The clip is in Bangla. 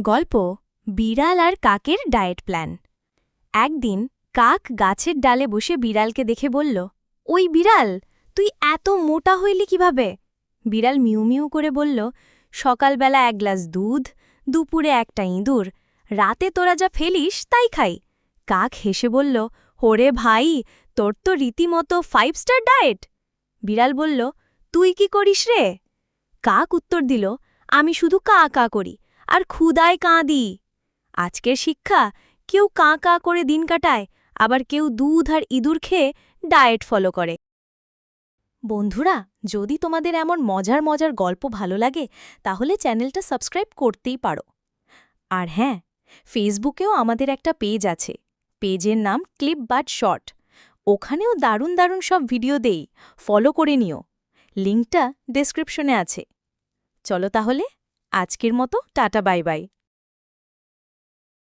গল্প বিড়াল আর কাকের ডায়েট প্ল্যান। একদিন কাক গাছের ডালে বসে বিড়ালকে দেখে বলল, ওই বিড়াল, তুই এত মোটা হইলি কিভাবে? বিড়াল মিউ মিউ করে বলল, সকালবেলা এক গ্লাস দুধ, দুপুরে একটা ইঁদুর, রাতে তোরা যা ফেলিস তাই খাই। কাক হেসে বলল, ওরে ভাই, তোর তো রীতিমতো 5 স্টার ডায়েট। বিড়াল বলল, তুই কি করিস রে? কাক উত্তর দিল, আমি শুধু কা কা করি আর ক্ষুদায় কাঁদি। আজকের শিক্ষা, কেউ কাঁ কাঁ করে দিন কাটায়, আবার কেউ দুধ আর ইঁদুর খেয়ে ডায়েট ফলো করে। বন্ধুরা, যদি তোমাদের এমন মজার মজার গল্প ভালো লাগে তাহলে চ্যানেলটা সাবস্ক্রাইব করতেই পারো। আর হ্যাঁ, ফেসবুকেও আমাদের একটা পেজ আছে। পেজের নাম ক্লিপ বাট শর্ট। ওখানেও দারুণ দারুণ সব ভিডিও দেই, ফলো করে নিও। লিঙ্কটা ডেসক্রিপশনে আছে। চলো তাহলে, আজকের মতো টাটা বাই বাই।